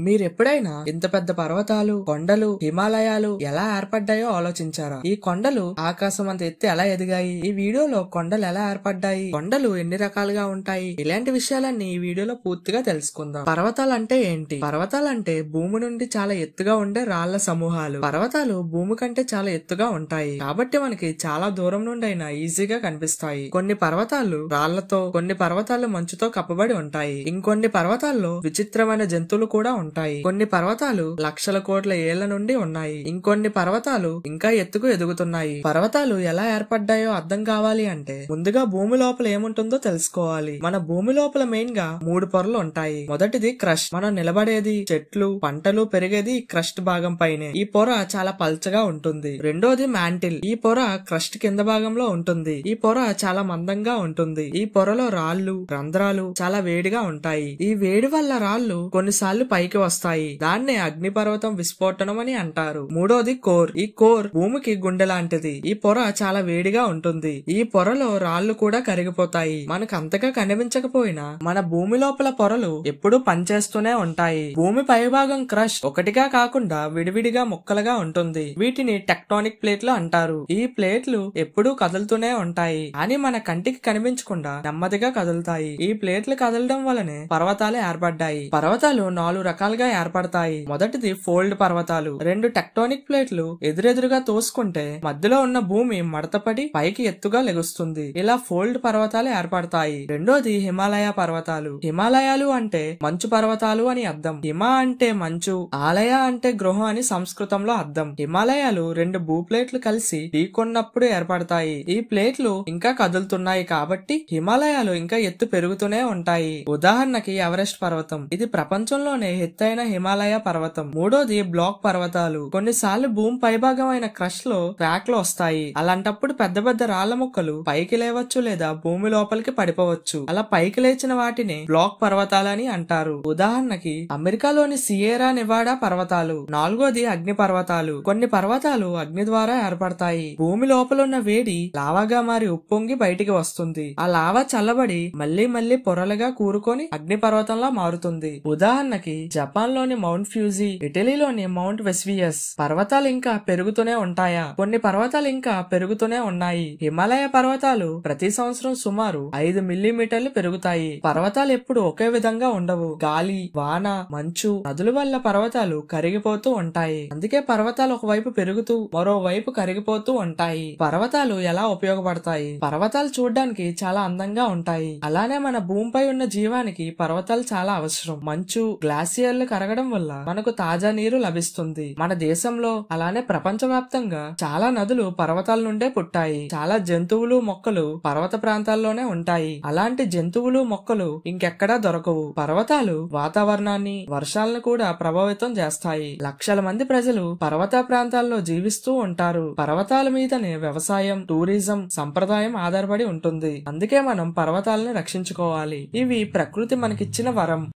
మీరెప్పుడైనా ఇంత పెద్ద పర్వతాలు, కొండలు, హిమాలయాలు ఎలా ఏర్పడ్డాయో ఆలోచించారా? ఈ కొండలు ఆకాశం అంత ఎత్తు ఎలా ఎదిగాయి? ఈ వీడియోలో కొండలు ఎలా ఏర్పడ్డాయి? కొండలు ఎన్ని రకాలుగా ఉంటాయి? ఇలాంటి విషయాలన్నీ ఈ వీడియోలో పూర్తిగా తెలుసుకుందాం. పర్వతాలంటే ఏంటి? పర్వతాలంటే భూమి నుండి చాలా ఎత్తుగా ఉండే రాళ్ల సమూహాలు. పర్వతాలు భూమి కంటే చాలా ఎత్తుగా ఉంటాయి కాబట్టి మనకి చాలా దూరం నుండి అయినా ఈజీగా కనిపిస్తాయి. కొన్ని పర్వతాలు రాళ్లతో, కొన్ని పర్వతాలు మంచుతో కప్పబడి ఉంటాయి. ఇంకొన్ని పర్వతాల్లో విచిత్రమైన జంతువులు కూడా ఉంటాయి. కొన్ని పర్వతాలు లక్షల కోట్ల ఏళ్ల నుండి ఉన్నాయి. ఇంకొన్ని పర్వతాలు ఇంకా ఎత్తుకు ఎదుగుతున్నాయి. పర్వతాలు ఎలా ఏర్పడ్డాయో అర్థం కావాలి అంటే ముందుగా భూమి లోపల ఏముంటుందో తెలుసుకోవాలి. మన భూమి లోపల మెయిన్ గా 3 పొరలు ఉంటాయి. మొదటిది క్రస్ట్. మనం నిలబడేది, చెట్లు, పంటలు పెరిగేది క్రస్ట్ భాగం పైనే. ఈ పొర చాలా పల్చగా ఉంటుంది. రెండోది మ్యాంటిల్. ఈ పొర క్రస్ట్ కింద భాగంలో ఉంటుంది. ఈ పొర చాలా మందంగా ఉంటుంది. ఈ పొరలో రాళ్లు, రంధ్రాలు చాలా వేడిగా ఉంటాయి. ఈ వేడి వల్ల రాళ్లు కొన్నిసార్లు పైకి వస్తాయి. దాన్నే అగ్నిపర్వతం విస్ఫోటనం అని అంటారు. మూడోది కోర్. ఈ కోర్ భూమికి గుండె లాంటిది. ఈ పొర చాలా వేడిగా ఉంటుంది. ఈ పొరలో రాళ్లు కూడా కరిగిపోతాయి. మనకు అంతగా కనిపించకపోయినా మన భూమి లోపల పొరలు ఎప్పుడూ పనిచేస్తూనే ఉంటాయి. భూమి పైభాగం క్రస్ట్ ఒకటిగా కాకుండా విడివిడిగా ముక్కలుగా ఉంటుంది. వీటిని టెక్టానిక్ ప్లేట్లు అంటారు. ఈ ప్లేట్లు ఎప్పుడూ కదులుతూనే ఉంటాయి అని మన కంటికి కనిపించకుండా నెమ్మదిగా కదులుతాయి. ఈ ప్లేట్లు కదలడం వలనే పర్వతాలు ఏర్పడ్డాయి. పర్వతాలు 4 రకాలుగా ఏర్పడతాయి. మొదటిది ఫోల్డ్ పర్వతాలు. 2 టెక్టానిక్ ప్లేట్లు ఎదురెదురుగా తోసుకుంటే మధ్యలో ఉన్న భూమి మడతపడి పైకి ఎత్తుగా లెగుస్తుంది. ఇలా ఫోల్డ్ పర్వతాలు ఏర్పడతాయి. రెండోది హిమాలయ పర్వతాలు. హిమాలయాలు అంటే మంచు పర్వతాలు అని అర్థం. హిమ అంటే మంచు, ఆలయ అంటే గృహం అని సంస్కృతంలో అర్థం. హిమాలయాలు 2 భూప్లేట్లు కలిసి ఢీకొన్నప్పుడు ఏర్పడతాయి. ఈ ప్లేట్లు ఇంకా కదులుతున్నాయి కాబట్టి హిమాలయాలు ఇంకా ఎత్తు పెరుగుతూనే ఉంటాయి. ఉదాహరణకి ఎవరెస్ట్ పర్వతం. ఇది ప్రపంచంలోనే ఎత్తైన హిమాలయ పర్వతం. మూడోది బ్లాక్ పర్వతాలు. కొన్నిసార్లు భూమి పైభాగం అయిన క్రష్ లో క్రాక్లు వస్తాయి. అలాంటప్పుడు పెద్ద పెద్ద రాళ్ల ముక్కలు పైకి లేవచ్చు లేదా భూమి లోపలికి పడిపోవచ్చు. అలా పైకి లేచిన వాటిని బ్లాక్ పర్వతాలని అంటారు. ఉదాహరణకి అమెరికాలోని సియేరా నెవాడా పర్వతాలు. నాలుగోది అగ్ని పర్వతాలు. కొన్ని పర్వతాలు అగ్ని ద్వారా ఏర్పడతాయి. భూమి లోపల ఉన్న వేడి లావాగా మారి ఉప్పొంగి బయటికి వస్తుంది. ఆ లావా చల్లబడి మళ్లీ పొరలుగా కూరుకొని అగ్ని పర్వతంలా మారుతుంది. ఉదాహరణకి జపాన్ లోని మౌంట్ ఫ్యూజీ, ఇటలీలోని మౌంట్ వెస్వియస్. పర్వతాలు ఇంకా పెరుగుతూనే ఉంటాయా? కొన్ని పర్వతాలు ఇంకా పెరుగుతూనే ఉన్నాయి. హిమాలయ పర్వతాలు ప్రతి సంవత్సరం సుమారు 5 మిల్లీమీటర్లు పెరుగుతాయి. పర్వతాలు ఎప్పుడు ఒకే విధంగా ఉండవు. గాలి, వాన, మంచు, నదుల వల్ల పర్వతాలు కరిగిపోతూ ఉంటాయి. అందుకే పర్వతాలు ఒకవైపు పెరుగుతూ మరోవైపు కరిగిపోతూ ఉంటాయి. పర్వతాలు ఎలా ఉపయోగపడతాయి? పర్వతాలు చూడడానికి చాలా అందంగా ఉంటాయి. అలానే మన భూమిపై ఉన్న జీవానికి పర్వతాలు చాలా అవసరం. మంచు, గ్లాసియర్లు కరగడం వల్ల మనకు తాజా నీరు లభిస్తుంది. మన దేశంలో అలానే ప్రపంచవ్యాప్తంగా చాలా నదులు పర్వతాల నుండే పుట్టాయి. చాలా జంతువులు, మొక్కలు పర్వత ప్రాంతాల్లోనే ఉంటాయి. అలాంటి జంతువులు, మొక్కలు ఇంకెక్కడా దొరకవు. పర్వతాలు వాతావరణాన్ని, వర్షాలను కూడా ప్రభావితం చేస్తాయి. లక్షల మంది ప్రజలు పర్వత ప్రాంతాల్లో జీవిస్తూ ఉంటారు. పర్వతాల మీదనే వ్యవసాయం, టూరిజం, సంప్రదాయం ఆధారపడి ఉంటుంది. అందుకే మనం పర్వతాలను రక్షించుకోవాలి. ఇవి ప్రకృతి మనకిచ్చిన వరం.